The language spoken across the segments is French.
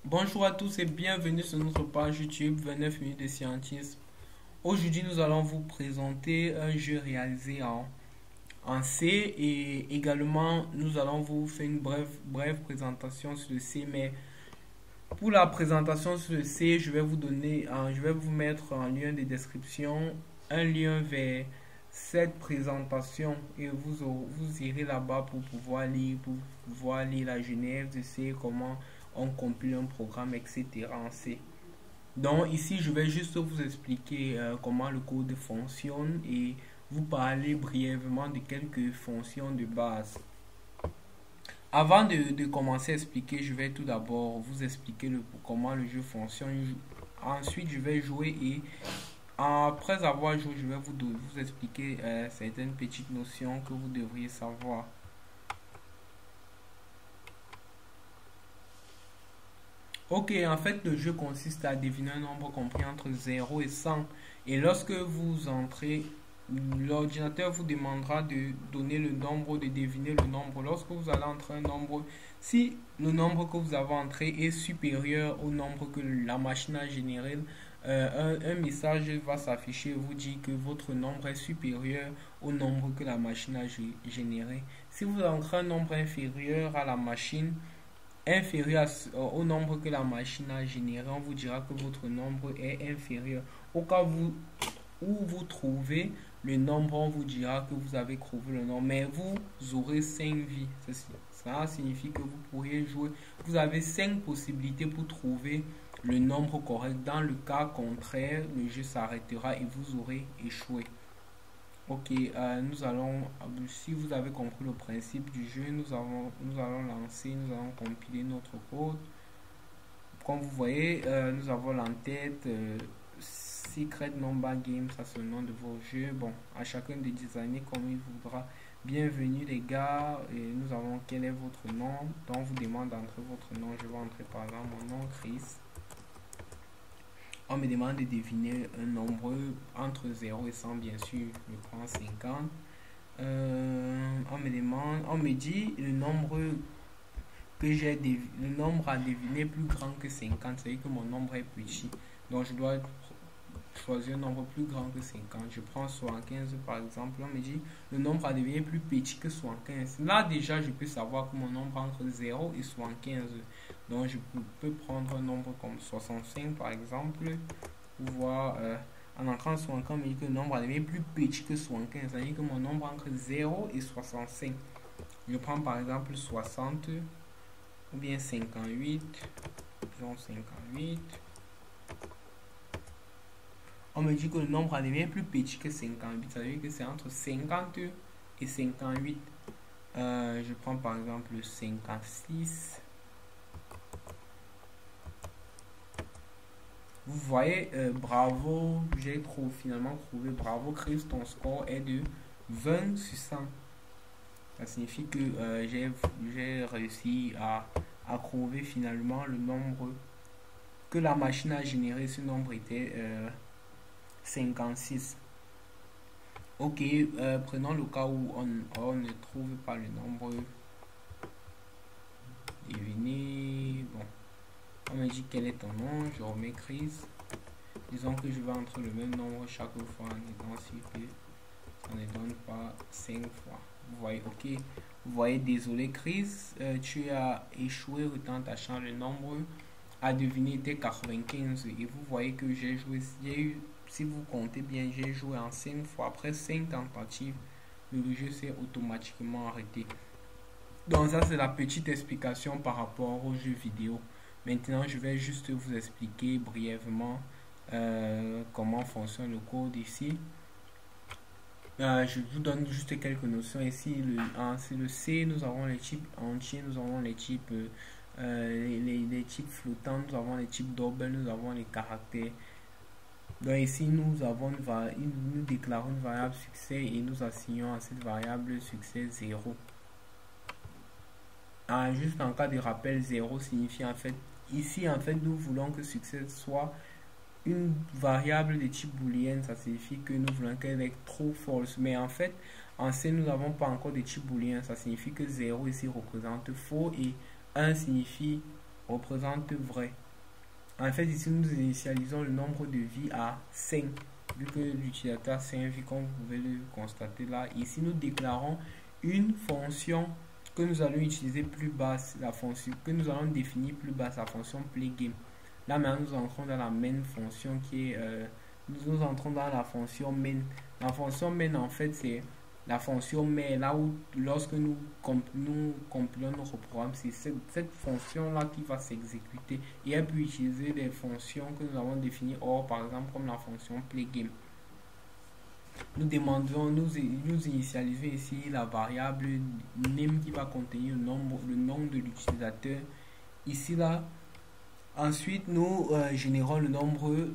Bonjour à tous et bienvenue sur notre page YouTube 29 minutes de scientisme. Aujourd'hui, nous allons vous présenter un jeu réalisé en C et également nous allons vous faire une brève présentation sur le C. Mais pour la présentation sur le C, je vais vous mettre en lien de description un lien vers cette présentation et vous irez là-bas pour pouvoir lire la genèse de C, comment on compile un programme, etc. en C. Donc ici, je vais juste vous expliquer comment le code fonctionne et vous parler brièvement de quelques fonctions de base. Avant de commencer à expliquer, je vais tout d'abord vous expliquer comment le jeu fonctionne. Ensuite, je vais jouer et après avoir joué, je vais vous expliquer certaines petites notions que vous devriez savoir. Ok, en fait, le jeu consiste à deviner un nombre compris entre 0 et 100. Et lorsque vous entrez, l'ordinateur vous demandera de donner le nombre, de deviner le nombre. Lorsque vous allez entrer un nombre, si le nombre que vous avez entré est supérieur au nombre que la machine a généré, un message va s'afficher et vous dit que votre nombre est supérieur au nombre que la machine a généré. Si vous entrez un nombre inférieur à la machine, inférieur au nombre que la machine a généré, on vous dira que votre nombre est inférieur. Au cas où vous trouvez le nombre, on vous dira que vous avez trouvé le nombre, mais vous aurez 5 vies. Ça signifie que vous pourriez jouer. Vous avez 5 possibilités pour trouver le nombre correct. Dans le cas contraire, le jeu s'arrêtera et vous aurez échoué. Ok, si vous avez compris le principe du jeu, nous allons lancer, nous allons compiler notre code. Comme vous voyez, nous avons l'entête Secret Number Game, ça c'est le nom de vos jeux. Bon, à chacun de designer comme il voudra. Bienvenue les gars, et nous avons quel est votre nom. Donc on vous demande d'entrer votre nom. Je vais entrer par exemple mon nom, Chris. On me demande de deviner un nombre entre 0 et 100, bien sûr, je prends 50. On me dit le nombre le nombre à deviner plus grand que 50, c'est-à-dire que mon nombre est petit. Donc je dois choisir un nombre plus grand que 50. Je prends 75 par exemple. On me dit le nombre à deviner plus petit que 75. Là déjà, je peux savoir que mon nombre entre 0 et 75. Donc je peux prendre un nombre comme 65 par exemple. Pour voir en entrant 65, on me dit que le nombre à deviner plus petit que 75. C'est-à-dire que mon nombre entre 0 et 65. Je prends par exemple 60 ou bien 58. Disons 58. On me dit que le nombre à devient plus petit que 58. Ça veut dire que c'est entre 50 et 58. Je prends par exemple 56. Vous voyez, bravo, finalement trouvé. Bravo Chris, ton score est de 20 sur 100. Ça signifie que j'ai réussi à trouver finalement le nombre que la machine a généré. Ce nombre était 56. Ok, prenons le cas où on ne trouve pas le nombre. Devinez. Bon, on me dit quel est ton nom. Je remets Chris. Disons que je vais entrer le même nombre chaque fois en étant sûr que ça ne donne pas 5 fois. Vous voyez, ok. Vous voyez, désolé Chris, tu as échoué retentachant le nombre à deviner était 95. Et vous voyez que j'ai eu, si vous comptez bien, j'ai joué en 5 fois. Après 5 tentatives, le jeu s'est automatiquement arrêté. Donc ça c'est la petite explication par rapport au jeu vidéo. Maintenant je vais juste vous expliquer brièvement comment fonctionne le code ici. Je vous donne juste quelques notions ici. C'est le C, nous avons les types entiers, nous avons les types les types flottants, nous avons les types double, nous avons les caractères. Donc ici nous déclarons une variable succès et nous assignons à cette variable succès 0. Juste en cas de rappel, 0 signifie en fait, ici en fait nous voulons que succès soit une variable de type booléen. Ça signifie que nous voulons qu'elle est true, false. Mais en fait, en C, nous n'avons pas encore de type booléen. Ça signifie que 0 ici représente faux et 1 signifie représente vrai. En fait, ici, nous initialisons le nombre de vies à 5, vu que l'utilisateur a 5 vies, comme vous pouvez le constater là. Ici, nous déclarons une fonction que nous allons utiliser plus basse, la fonction que nous allons définir plus basse, la fonction playGame. Là, maintenant, nous entrons dans la main fonction qui est... nous entrons dans la fonction main. La fonction main, en fait, c'est la fonction main, là où lorsque nous compilons notre programme, c'est cette fonction-là qui va s'exécuter. Et elle peut utiliser des fonctions que nous avons définies hors, par exemple, comme la fonction playGame. Nous demandons, nous initialisons ici la variable name qui va contenir le nom de l'utilisateur. Ici, là. Ensuite, nous générons le nombre,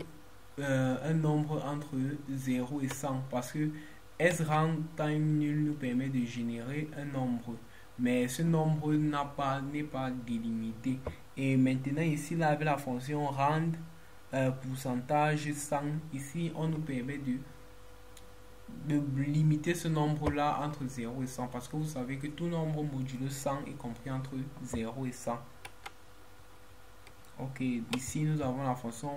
un nombre entre 0 et 100 parce que sRang time nul nous permet de générer un nombre, mais ce nombre n'est pas délimité. Et maintenant ici là avec la fonction rand pourcentage 100, ici on nous permet de limiter ce nombre là entre 0 et 100 parce que vous savez que tout nombre modulo 100 est compris entre 0 et 100. Ok, ici nous avons la fonction,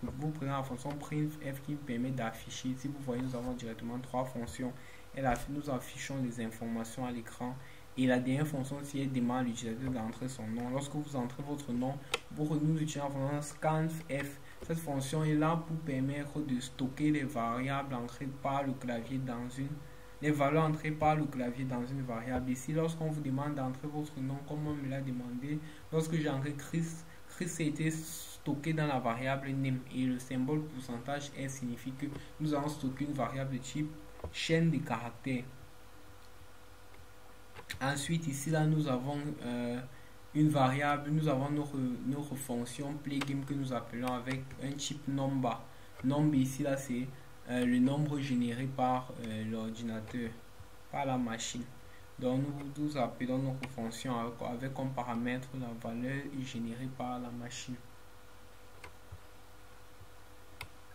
vous prenez la fonction printf qui permet d'afficher. Si vous voyez, nous avons directement trois fonctions. Et là, nous affichons les informations à l'écran. Et la dernière fonction, si elle demande à l'utilisateur d'entrer son nom. Lorsque vous entrez votre nom, nous utilisons la fonction scanf. Cette fonction est là pour permettre de stocker les variables entrées par le clavier dans une... les valeurs entrées par le clavier dans une variable. Ici, lorsqu'on vous demande d'entrer votre nom, comme on me l'a demandé, lorsque j'ai entré Chris a été stocké dans la variable name et le symbole pourcentage S signifie que nous allons stocker une variable de type chaîne de caractères. Ensuite, ici là, nous avons une variable, nous avons notre fonction playGame que nous appelons avec un type number. Number ici là, c'est le nombre généré par l'ordinateur, par la machine. Donc nous appelons notre fonction avec comme paramètre la valeur générée par la machine.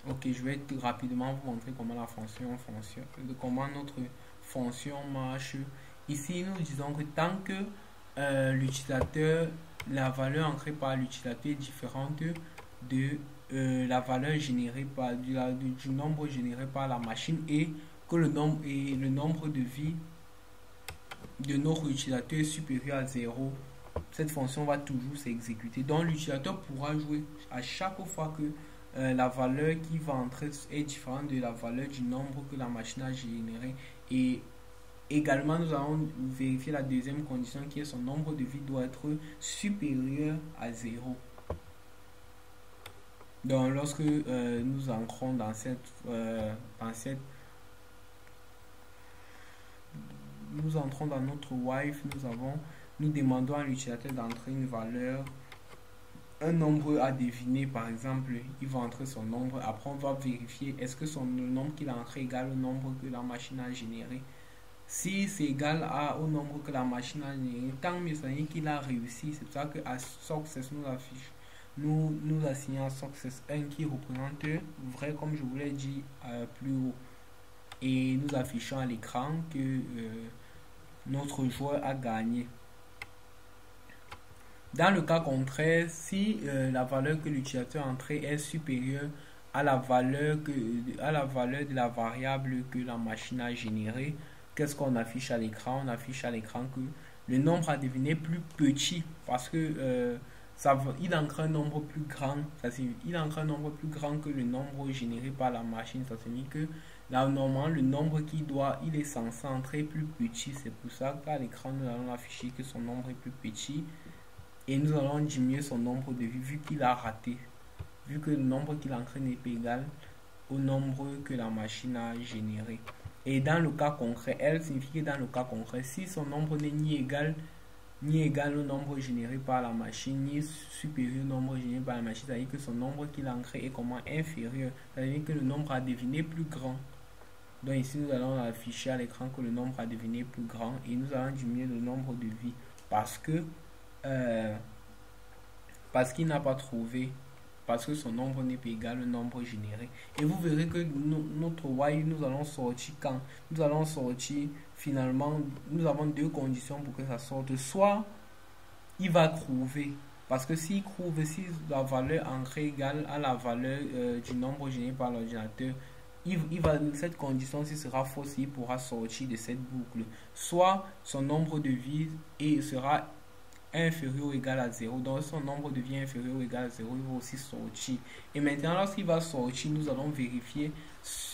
Ok, je vais rapidement vous montrer comment la fonction fonctionne, comment notre fonction marche. Ici, nous disons que tant que l'utilisateur, la valeur entrée par l'utilisateur est différente de la valeur générée par du nombre généré par la machine et que le nombre de vies de notre utilisateur est supérieur à 0, cette fonction va toujours s'exécuter. Donc l'utilisateur pourra jouer à chaque fois que la valeur qui va entrer est différente de la valeur du nombre que la machine a généré. Et également nous allons vérifier la deuxième condition qui est son nombre de vies doit être supérieur à 0. Donc lorsque nous entrons dans nous entrons dans notre while, nous demandons à l'utilisateur d'entrer une valeur, un nombre à deviner. Par exemple, il va entrer son nombre. Après, on va vérifier est-ce que le nombre qu'il a entré est égal au nombre que la machine a généré. Si c'est égal au nombre que la machine a généré, tant mieux, ça veut dire qu'il a réussi. C'est pour ça que à success nous assignons à success 1 qui représente vrai, comme je vous l'ai dit plus haut. Et nous affichons à l'écran que notre joueur a gagné. Dans le cas contraire, si la valeur que l'utilisateur a entrée est supérieure à la valeur de la variable que la machine a générée, qu'est-ce qu'on affiche à l'écran? On affiche à l'écran que le nombre à deviner plus petit parce que il entre un nombre plus grand. Il entre un nombre plus grand que le nombre généré par la machine. Ça signifie que là, normalement, le nombre il est censé entrer plus petit. C'est pour ça qu'à l'écran, nous allons afficher que son nombre est plus petit. Et nous allons diminuer son nombre de vies vu qu'il a raté. Vu que le nombre qu'il a entré n'est pas égal au nombre que la machine a généré. Et dans le cas concret, L signifie que dans le cas concret, si son nombre n'est ni égal au nombre généré par la machine, ni supérieur au nombre généré par la machine, c'est-à-dire que son nombre qu'il a entré est comment inférieur. C'est-à-dire que le nombre à deviner est plus grand. Donc ici, nous allons afficher à l'écran que le nombre à deviner est plus grand et nous allons diminuer le nombre de vies parce qu'il n'a pas trouvé, parce que son nombre n'est pas égal au nombre généré. Et vous verrez que notre while, nous allons sortir quand nous allons sortir finalement, nous avons deux conditions pour que ça sorte. Soit il va trouver, Parce que s'il trouve, si la valeur ancrée égale à la valeur du nombre généré par l'ordinateur, cette condition-ci sera fausse, il pourra sortir de cette boucle. Soit son nombre de vies sera inférieur ou égal à 0. Donc son nombre de vies inférieur ou égal à 0, il va aussi sortir. Et maintenant, lorsqu'il va sortir, nous allons vérifier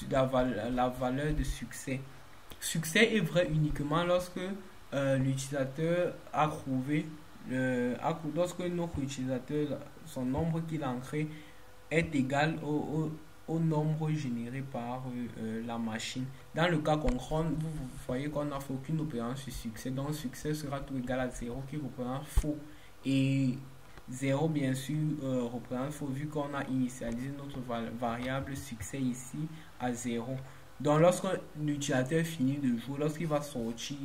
la valeur de succès. Succès est vrai uniquement lorsque l'utilisateur a trouvé, lorsque notre utilisateur, son nombre qu'il a ancré est égal au nombre généré par la machine. Dans le cas concret, vous voyez qu'on n'a fait aucune opération sur succès. Donc succès sera tout égal à 0 qui représente faux. Et 0 bien sûr représente faux vu qu'on a initialisé notre variable succès ici à 0. Donc lorsque l'utilisateur finit de jouer, lorsqu'il va sortir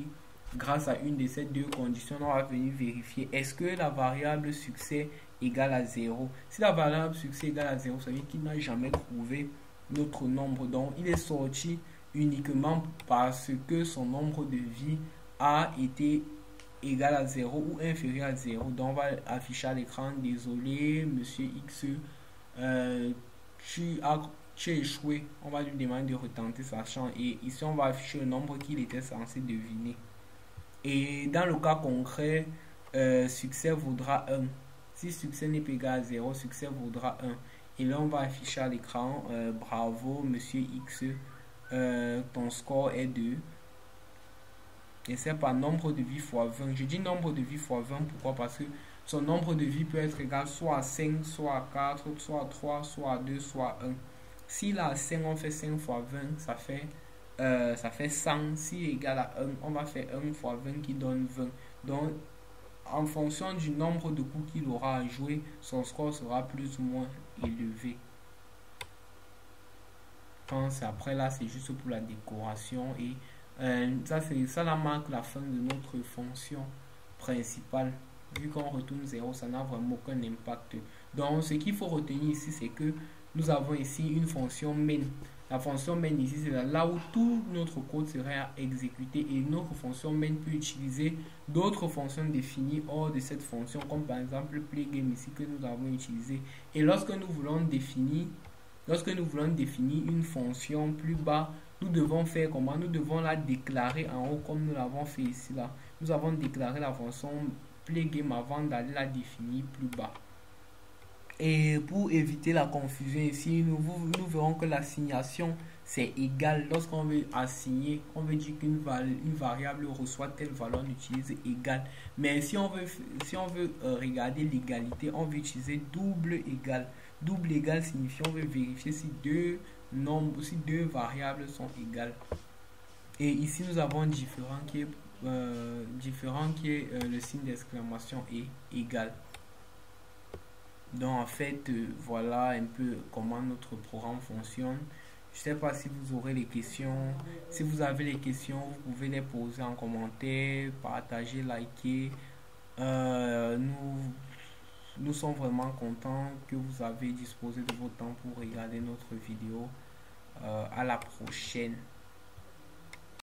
grâce à une de ces deux conditions, on va venir vérifier est-ce que la variable succès égale à 0. Si la variable succès égale à 0, ça veut dire qu'il n'a jamais trouvé notre nombre. Donc il est sorti uniquement parce que son nombre de vies a été égal à 0 ou inférieur à 0. Donc on va afficher à l'écran, désolé monsieur X, tu as échoué. On va lui demander de retenter sa chance et ici on va afficher le nombre qu'il était censé deviner. Et dans le cas concret, succès vaudra 1. Si succès n'est pas égal à 0, succès vaudra 1. Et là, on va afficher à l'écran, bravo, monsieur X, ton score est 2. Et c'est par nombre de vies fois 20. Je dis nombre de vies fois 20, pourquoi? Parce que son nombre de vies peut être égal soit à 5, soit à 4, soit à 3, soit à 2, soit à 1. S'il a 5, on fait 5 fois 20, ça fait 100. Si égal à 1, on va faire 1 fois 20 qui donne 20. Donc, en fonction du nombre de coups qu'il aura à jouer, son score sera plus ou moins élevé. Après là, c'est juste pour la décoration et ça la marque la fin de notre fonction principale. Vu qu'on retourne 0, ça n'a vraiment aucun impact. Donc, ce qu'il faut retenir ici, c'est que nous avons ici une fonction main. La fonction main ici, c'est là où tout notre code serait à exécuter et notre fonction main peut utiliser d'autres fonctions définies hors de cette fonction, comme par exemple playgame ici que nous avons utilisé. Et lorsque nous voulons définir une fonction plus bas, nous devons faire comment? Nous devons la déclarer en haut comme nous l'avons fait ici là. Nous avons déclaré la fonction playgame avant d'aller la définir plus bas. Et pour éviter la confusion ici, nous verrons que l'assignation c'est égal. Lorsqu'on veut assigner, on veut dire qu'une variable reçoit telle valeur, on utilise égal. Mais si on veut regarder l'égalité, on veut utiliser double égal. Double égal signifie on veut vérifier si deux variables sont égales. Et ici nous avons différent qui est le signe d'exclamation et égal. Donc en fait, voilà un peu comment notre programme fonctionne. Je ne sais pas si vous aurez les questions. Si vous avez les questions, vous pouvez les poser en commentaire, partager, liker. Nous sommes vraiment contents que vous avez disposé de votre temps pour regarder notre vidéo. À la prochaine.